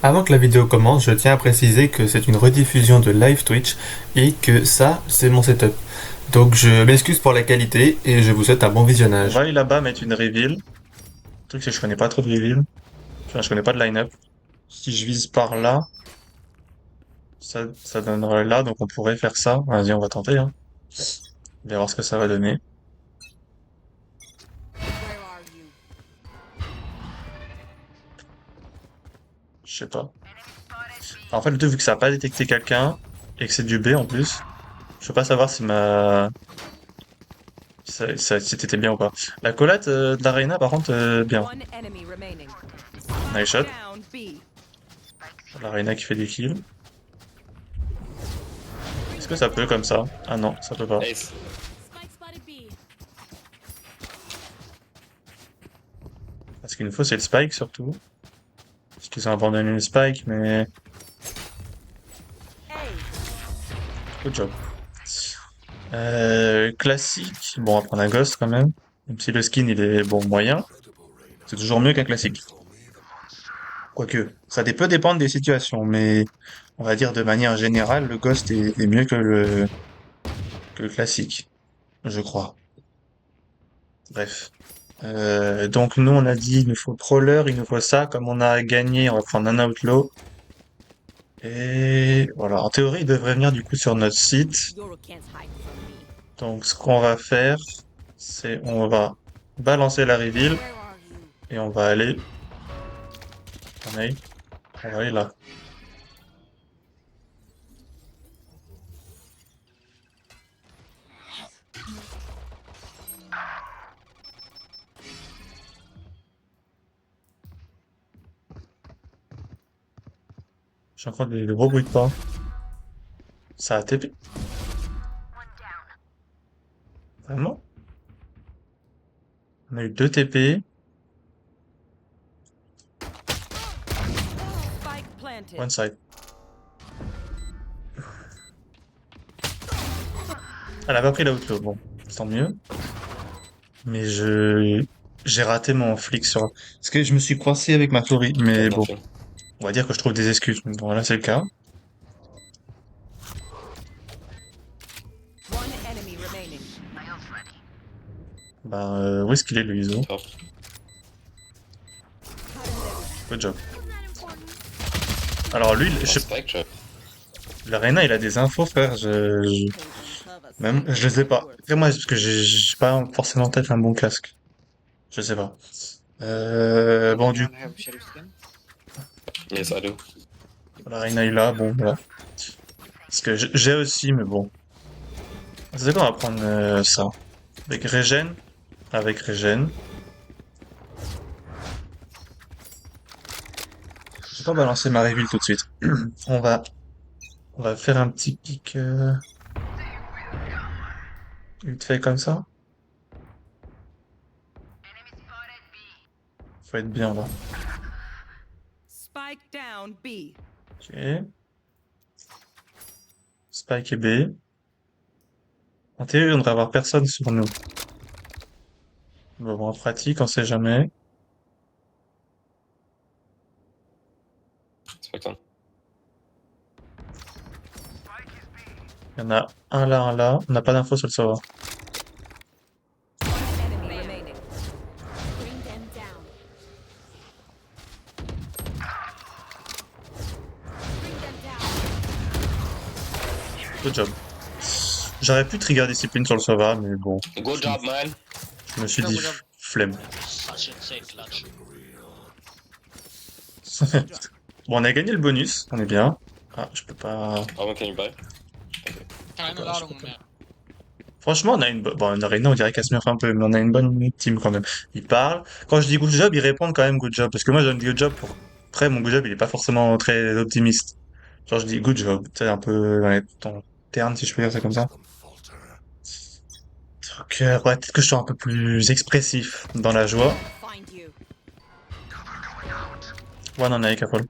Avant que la vidéo commence, je tiens à préciser que c'est une rediffusion de live Twitch et que ça, c'est mon setup. Donc je m'excuse pour la qualité et je vous souhaite un bon On va visionnage. aller là-bas mettre une reveal. Le truc, c'est que je connais pas trop de reveal. Enfin, je connais pas de line-up. Si je vise par là, ça donnerait là, donc on pourrait faire ça. Vas-y, on va tenter, hein. On va voir ce que ça va donner. Je sais pas. En fait, le truc, vu que ça a pas détecté quelqu'un, et que c'est du B en plus, je peux pas savoir si t'étais bien ou pas. La collate de l'Arena, par contre, bien. Nice shot. L'Arena qui fait des kills. Est-ce que ça peut comme ça? Ah non, ça peut pas. Ace. Parce qu'il nous faut, c'est le spike surtout. Parce qu'ils ont abandonné le spike, mais good job. Classique. Bon, on va prendre un Ghost quand même. Même si le skin il est bon moyen, c'est toujours mieux qu'un classique. Quoique, peut dépendre des situations, mais on va dire de manière générale, le Ghost est mieux que le classique, je crois. Bref. Donc nous on a dit il nous faut Prowler, il nous faut ça. Comme on a gagné, on va prendre un Outlaw. Et voilà. En théorie, il devrait venir du coup sur notre site. Donc ce qu'on va faire, c'est on va balancer la reveal et on va aller. On va aller là. J'ai encore des gros bruits de pas. Ça a TP? Vraiment? On a eu 2 TP. One side. Elle a pas pris l'outlaw, bon, tant mieux. Mais j'ai raté mon flic sur. Parce que je me suis coincé avec ma souris. Mais bon, Attention. on va dire que je trouve des excuses. Bon, là c'est le cas. Bah, où est-ce qu'il est le ISO? Top. Good job. Alors lui, Un spike trap. l'Arena, il a des infos, frère. Même, je sais pas. Après moi, parce que j'ai pas forcément peut-être un bon casque. Je sais pas. Bon, du Anyone have sheriff skin? Yes, I do. coup, l'Arena est là, bon, voilà. Parce que j'ai aussi, mais bon. C'est quoi, on va prendre ça. Avec Regen. Avec Regen. Je vais pas balancer ma reveal tout de suite. On va, on va faire un petit pic vite fait comme ça. Faut être bien là. Spike down B. Ok. Spike et B. En théorie, on devrait avoir personne sur nous. Bon, en pratique, on sait jamais. Spike on. Il y en a un là, un là. On n'a pas d'infos sur le serveur. Enemy remaining. Good job. J'aurais pu trigger discipline sur le serveur, mais bon. Good job, man. Je me suis Good dit job, good job. flemme. Such insane clutch. Bon, on a gagné le bonus. On est bien. Ah, je peux pas. How much can you buy? Keine Ladung mehr. Franchement, on a bon, une arena, on dirait qu'elle se merde un peu, mais on a une bonne team quand même. Ils parlent. Quand je dis good job, ils répondent quand même good job. Parce que moi, je donne good job pour. Après, mon good job, il est pas forcément très optimiste. Genre, je dis good job. Tu sais, un peu dans les temps ternes, si je peux dire ça comme ça. Donc, ouais, peut-être que je suis un peu plus expressif dans la joie. Find you. One on A, careful.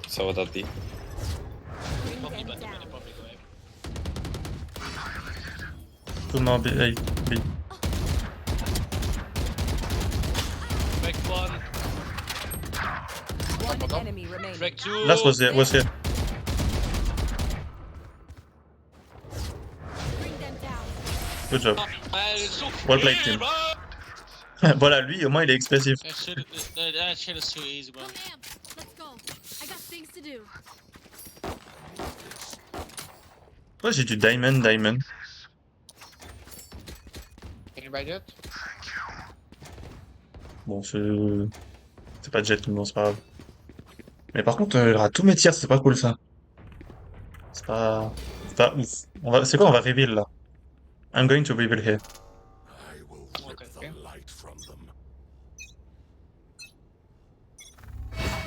So would that be? Probably better when they probably go aim. Two more B, A, B. Back one. One bottom. enemy remaining. Break 2. Last was here. Bring them down. Good job. So Well played, team. Voilà, lui, au moins, il est expressif. That shit is too easy, bro. Come amp. Let's go. I got things to do. Ouais, j'ai du diamond. Can you buy jet? Bon, c'est pas de jet, mais bon, c'est pas grave. Mais par contre, il y aura tous mes tirs, c'est pas cool, ça. C'est pas ouf. C'est quoi, on va reveal, là? I'm going to reveal here. Okay.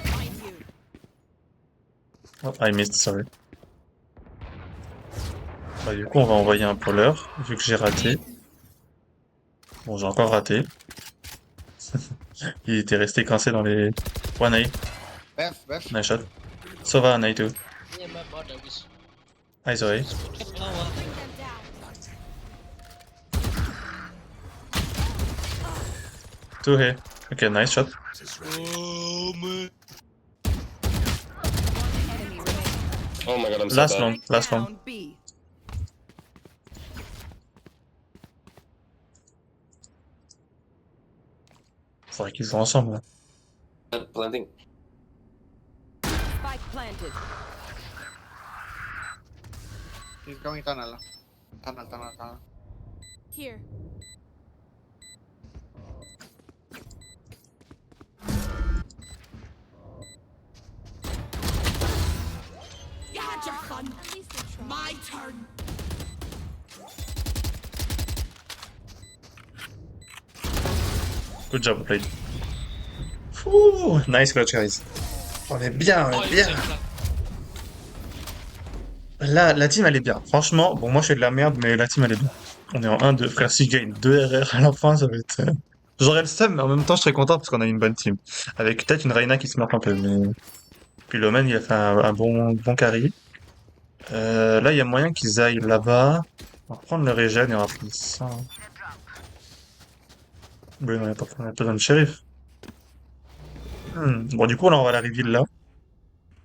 Find you. Oh, I missed, sorry. Bah, du coup, on va envoyer un poller, vu que j'ai raté. Bon, j'ai encore raté. Il était resté coincé dans les... One A. Beth. Nice shot. Sova, un A too. Yeah, my brother is. Eyes away. Oh, Bring them down. Two here. Okay, nice shot. oh man. Enemy remaining. Oh my god, I'm so Last bad. long, last long. Down B. Faudrait qu'ils jouent ensemble, là. Planting. Spike planted. He's going tunnel. Tunnel. Here. You had your fun. At least they tried. My turn. Good job, played. Ouh, nice clutch, guys. On est bien, Oh, on est you bien. take that. Là, la team, elle est bien. Franchement, bon, moi, je fais de la merde, mais la team, elle est bien. On est en 1-2. Frère, si je gagne 2 RR à la fin, ça va être... J'aurais le seum, mais en même temps, je serais content parce qu'on a une bonne team. Avec peut-être une Reyna qui se marque un peu, mais... Puis l'Omen, il a fait un bon carry. Là, il y a moyen qu'ils aillent là-bas. On va prendre le régène et on va prendre ça. Oui, on a pas besoin de shérif. Bon, du coup, là, on va la reveal là.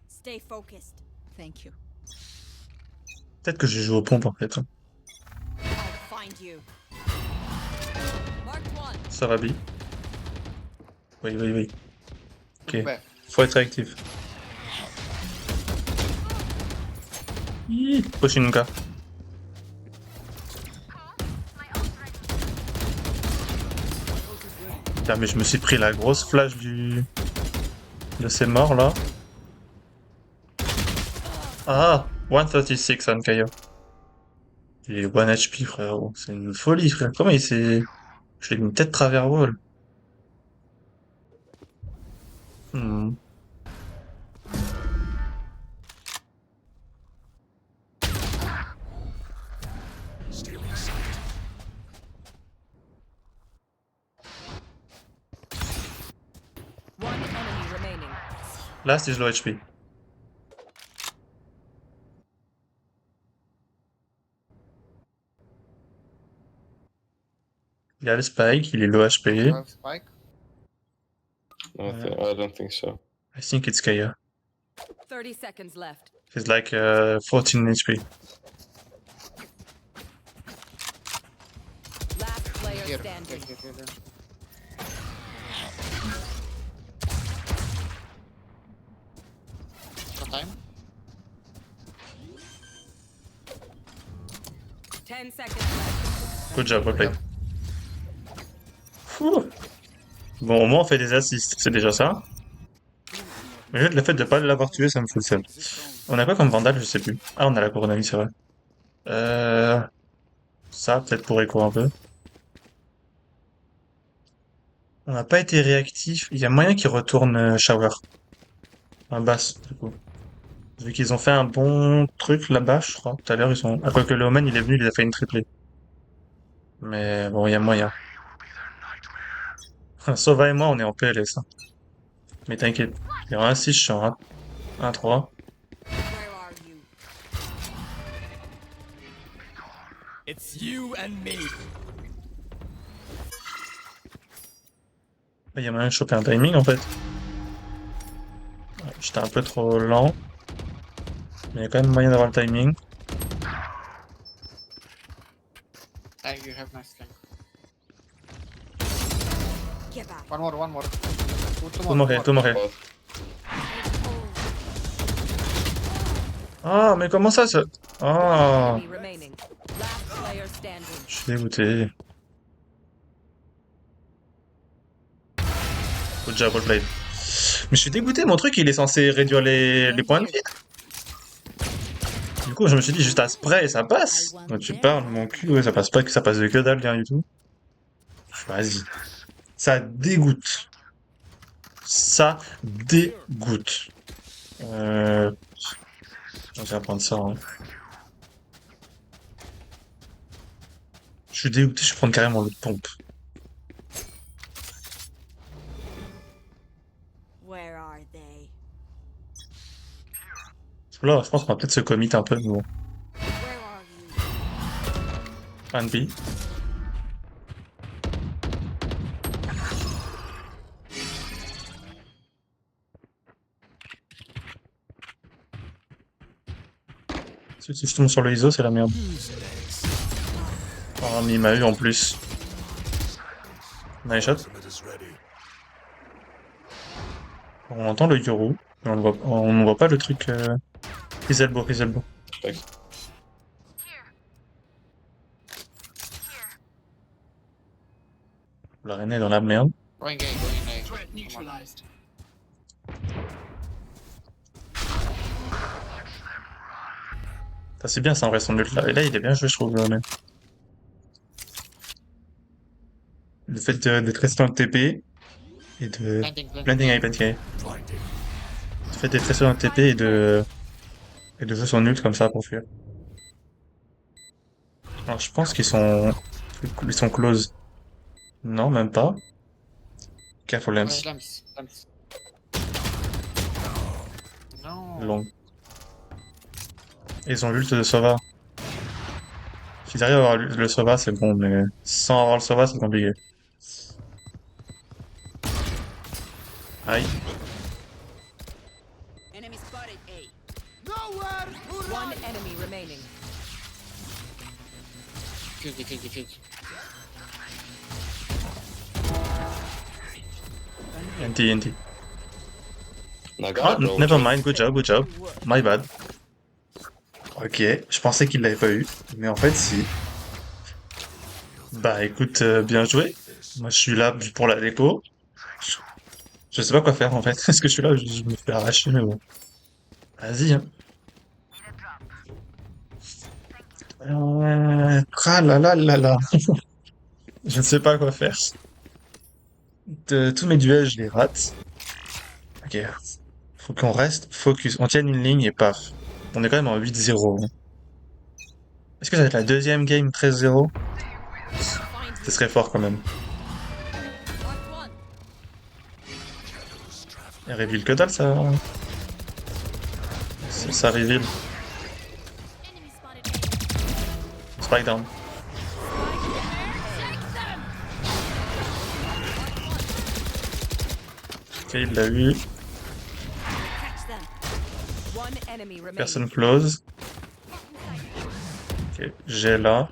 Stay focused. Thank you. Peut-être que j'ai joué aux pompes, en fait. I'll find you. Mark one. Ça va bien. Oui. Ok. Beth. Faut être réactif. Poshinka. Putain, mais je me suis pris la grosse flash de ces morts là. Ah, 136 on Kaio. Il est 1 HP frérot. C'est une folie frère. Comment il s'est... Je l'ai mis tête travers wall. Hmm. One enemy remaining. Last is low HP. Il y a le spike, il est low HP. You have spike. I don't think so. I think it's Kaya. 30 seconds left. He's like 14 HP. Last player Here. standing. Here. No time. 10 seconds left. Good job, well played. Ouh. Bon, au moins on fait des assists, c'est déjà ça. Mais juste le fait de pas l'avoir tué, ça me fout le seum. On a quoi comme Vandal, je sais plus. Ah, on a la Coronami, c'est vrai. Ça, peut-être pour écho un peu. On n'a pas été réactif. Il y a moyen qu'ils retournent Shower. Un basse, du coup. Vu qu'ils ont fait un bon truc là-bas, je crois. Tout à l'heure, ils sont... Ah, quoique le Omen, il est venu, il a fait une triplée. Mais bon, il y a moyen. Sova et moi, on est en PLS. Hein. Mais t'inquiète. Il y aura un 6, je suis en 1-3. Where are you? It's you and me. Il y a moyen de choper un timing, en fait. J'étais un peu trop lent. Mais il y a quand même moyen d'avoir le timing. Hey, you have nice flank. Get back. One more. Tout mort. Ah, mais comment ça se... Ah, Enemy remaining. Last player standing. je suis dégoûté. Good job, well played. Mais je suis dégoûté, mon truc il est censé réduire les points de vie. Du coup, je me suis dit juste à spray, ça passe. Donc tu parles, mon cul, ouais, ça passe pas, que ça passe de que dalle, rien du tout. Vas-y. Ça dégoûte. Ça dégoûte. Je vais apprendre ça. Hein. Je suis dégoûté, je vais prendre carrément le pompe. Where are they? Là, je pense qu'on va peut-être se commit un peu, mais bon. Where are you? Plan B. Si je tombe sur le ISO, c'est la merde. Oh, mais il m'a eu en plus. Nice shot. On entend le Yoru, mais on ne voit pas le truc. His elbow. La reine est dans la merde. Going A. Come on. Ça c'est bien, ça en vrai son ult là. Et là il est bien joué, je trouve. Même. Le fait d'être resté dans le TP et de. Planting A. Le fait d'être resté dans le TP et de jouer son ult comme ça pour fuir. Alors je pense qu'ils sont close. Non, même pas. Careful Lens. Lamps. No. Long. Ils ont l'ult de Sova. S'ils arrivent à avoir le Sova, c'est bon, mais sans avoir le Sova, c'est compliqué. Aïe. Enemy spotted A. One enemy remaining. Defuse. NT. Naga, Ah, bro. never mind, good job. My bad. Ok, je pensais qu'il l'avait pas eu, mais en fait si. Bah écoute, bien joué. Moi je suis là pour la déco. Je sais pas quoi faire en fait. Est-ce que je suis là, je me fais arracher, mais bon. Vas-y, hein. Ah là là là là. Je ne sais pas quoi faire. Tous mes duels, je les rate. Ok. Faut qu'on reste focus. On tienne une ligne et paf. On est quand même en 8-0. Est-ce que ça va être la deuxième game 13-0? Ce serait fort quand même. Et reveal que dalle ça. Ça reveal. Enemy spotted. Spike down. Ok, il l'a eu. Catch them. One enemy remaining. Personne close. Ok, j'ai là.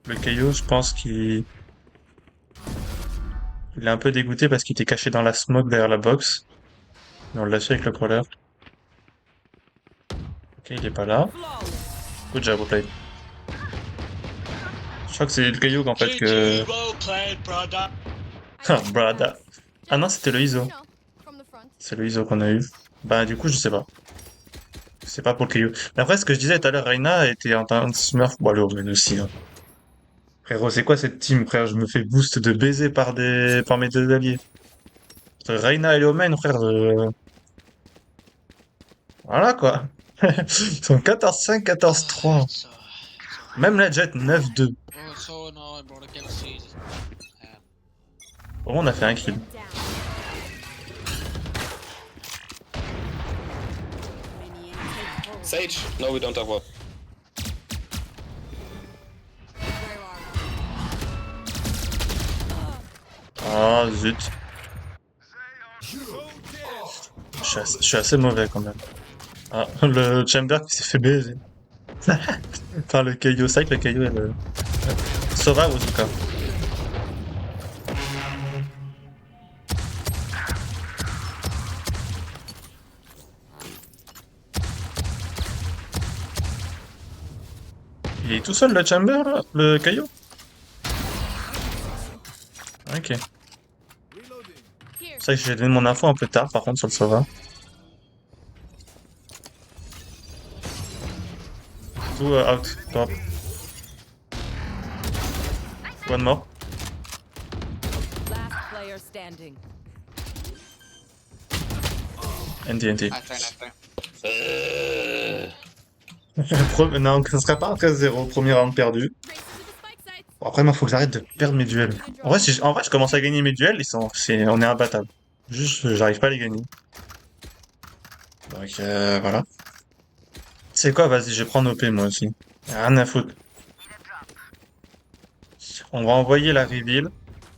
Le Kaio, je pense qu'il est un peu dégoûté parce qu'il était caché dans la smoke derrière la box. Mais on l'a su avec le crawler. Ok, il est pas là. Good job, well played. Je crois que c'est le Kaio en fait que... GG, well played, brother. Ah, brada. Ah non, c'était le ISO. You know, from the front. C'est le ISO qu'on a eu. Bah du coup, je sais pas. Je sais pas pour le Kaio. Mais après, ce que je disais tout à l'heure, Reina était en train de smurf. Bon, allez, Omen aussi. Hein. Frérot, c'est quoi cette team, frère? Je me fais boost de baiser par mes deux alliés. Reina et Omen, frère. Voilà, quoi. Ils sont 14-5, 14-3. So Même la Jet, 9-2. annoying, bro. I can't see this. Bon, on a fait un kill. Down. Sage? No, we don't have one. Where are Ah, zut. Je suis assez mauvais quand même. Ah, le Chamber qui s'est fait baiser. Enfin, le Kaio, c'est vrai que le Kaio est le... Sova, en tout cas. Il est tout seul, le Chamber, là, le Kaio? Ok. Here. C'est vrai que j'ai donné mon info un peu tard, par contre, sur le Sova. Tout out, top. One more. Last player standing. NT. Nice try. Non, ça serait pas un 13-0, premier round perdu. Race to the spike sites. Bon, après, moi, faut que j'arrête de perdre mes duels. En vrai, en vrai, je commence à gagner mes duels, on est imbattable. Juste, j'arrive pas à les gagner. Donc, voilà. C'est quoi, vas-y, je vais prendre OP, moi aussi. Rien à foutre. On va envoyer la reveal,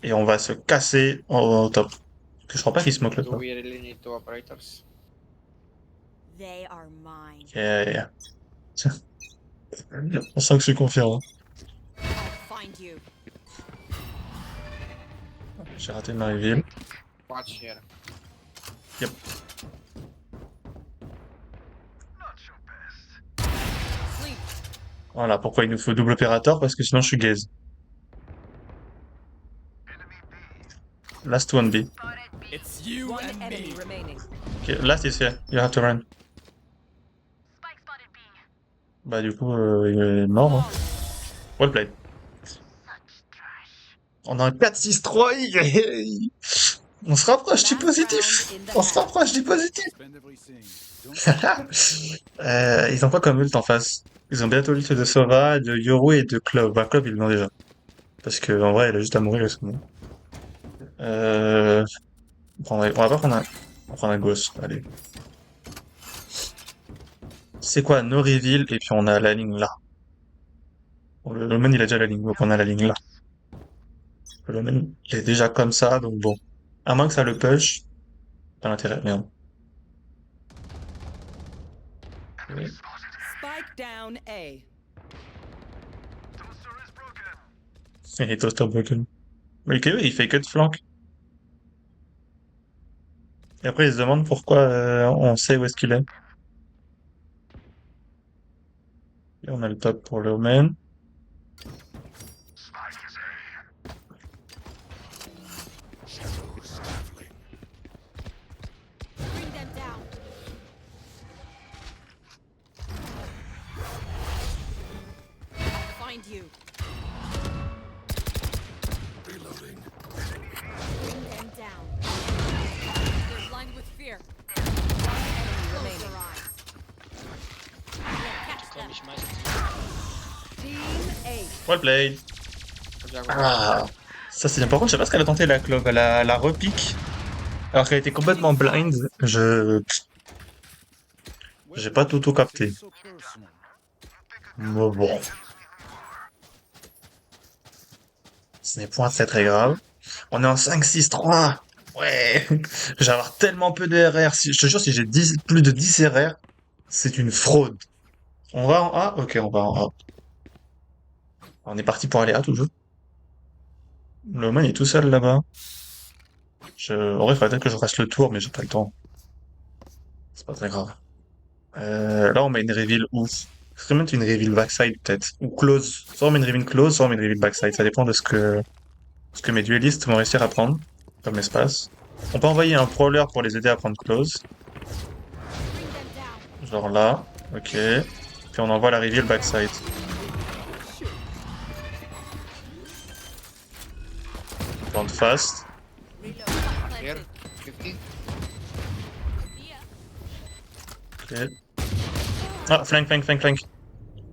et on va se casser au top. Parce que je crois pas qu'il smoke le Do top. we really need two operators? They are mine. Yeah. On sent que je suis confiant. Hein. I'll find you. J'ai raté ma reveal. Watch here. Yep. Sleep. Voilà, pourquoi il nous faut double opérateur, parce que sinon je suis gaze. Last one B. It's you One and enemy me. remaining. Okay, last is here. You have to run. Bah du coup, il est mort. Hein. Well played. On a un 4-6-3. On se rapproche du positif. On se rapproche du positif. Ils ont quoi comme ult en face? Ils ont bientôt l'ult de Sova, de Yoru et de Club. Bah Club ils l'ont déjà. Parce que en vrai, elle a juste à mourir et c'est bon. On va pas prendre un... On va prendre un Ghost, allez. C'est quoi? No reveal, et puis on a la ligne là. Bon, le Omen il a déjà la ligne, donc on a la ligne là. Le Omen il est déjà comme ça, donc bon. À moins que ça le push. Pas l'intérêt, merde. Spike down A. Et Toaster broken. Mais le KO il fait que de flank. Et après il se demande pourquoi on sait où est-ce qu'il est. Et on a le top pour le Omen. Bring them down. I'll find you. Bring them down. They're blind with fear. One enemy remaining. Catch Komm, them. ich schmeiß Team A. Well played. Good job. Ah, ça c'est bien. Par contre, je sais pas ce qu'elle a tenté la Clove. Elle a la repique. Alors qu'elle était complètement blind. J'ai pas tout capté. Mais bon. Ce n'est point très grave. On est en 5-6-3. Ouais. Je vais avoir tellement peu de RR. Je te jure, si j'ai plus de 10 RR, c'est une fraude. On va en A? Ok, on va en A. On est parti pour aller A toujours. Le man est tout seul là-bas. En vrai, il faudrait peut-être que je fasse le tour, mais j'ai pas le temps. C'est pas très grave. Là, on met une reveal ouf. Est-ce qu'on met une reveal backside peut-être? Ou close. Soit on met une reveal close, soit on met une reveal backside. Ça dépend de ce que mes duellistes vont réussir à prendre comme espace. On peut envoyer un prowler pour les aider à prendre close. Bring them down. Genre là. Ok. Puis on envoie la reveal backside. Plant fast. Here. 50. Yeah. Ok. Ah, flank.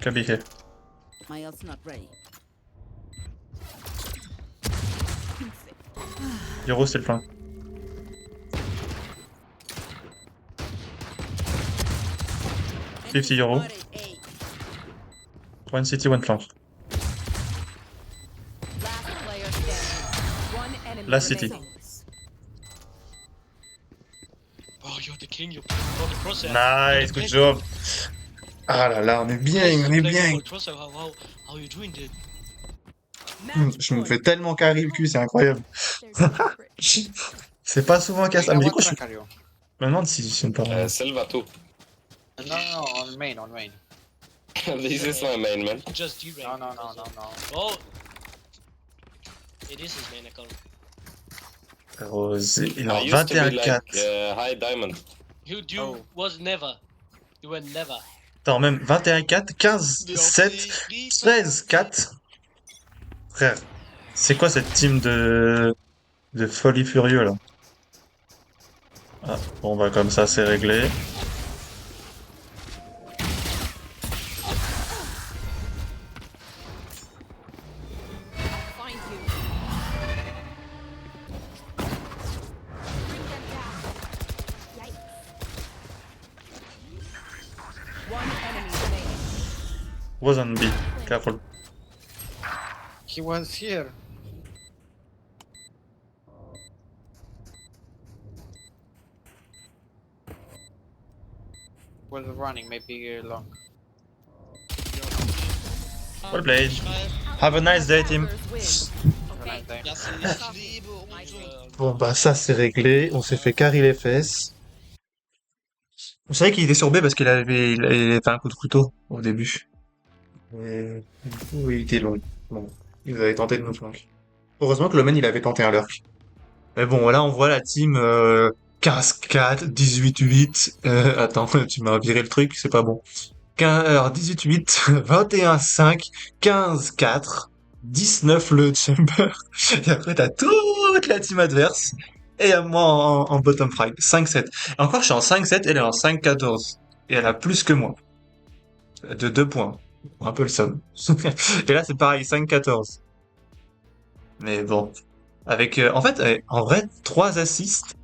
Could be here. My ult's not ready. Euro, c'est le flank. Enemy 50 euros. spotted A. One city, one flank. Last player standing. One enemy La City. remaining. Oh, you're the king. You got the crosshair. Nice, good job. Ah là là, on est bien, on est bien. How you doing, dude? Je me fais tellement carry le cul, c'est incroyable. There's no secret. C'est pas souvent qu'à ça. Reyna, Mais du what coup, je track are you? me demande si je suis pas. Selva too. No, on main, on main. This is my main man. Just you, No, no, no, no, no. Oh! It is his main account. Frérot, il est I en used to be 21-4. like high diamond. You Oh. was never. You were never. Attends, même 21-4, 15-7, 13-4. Frère, c'est quoi cette team de folie furieux là? Ah, bon bah comme ça c'est réglé. Find you. Bring them down. Yikes. One enemy remaining. Was on B, careful. He was here. Was running, maybe long. Well played. Have a nice day team. Okay. Bon bah ça c'est réglé, on s'est fait carrer les fesses. On savait qu'il était sur B parce il avait fait un coup de couteau au début. Et du coup il était long. Bon, il avait tenté de nous flanquer. Heureusement que le man il avait tenté un lurk. Mais bon là on voit la team 15-4, 18-8. Attends, tu m'as viré le truc, c'est pas bon. 18-8, 21-5, 15-4, 19 le chamber. Et après, t'as toute la team adverse. Et moi en bottom frag. 5-7. Et encore, je suis en 5-7, elle est en 5-14. Et elle a plus que moi. De 2 points. Un peu le somme. Et là, c'est pareil, 5-14. Mais bon. Avec, en fait, en vrai, 3 assists.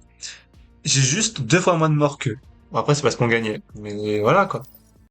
J'ai juste 2 fois moins de morts qu'eux. Bon, après, c'est parce qu'on gagnait. Mais voilà, quoi.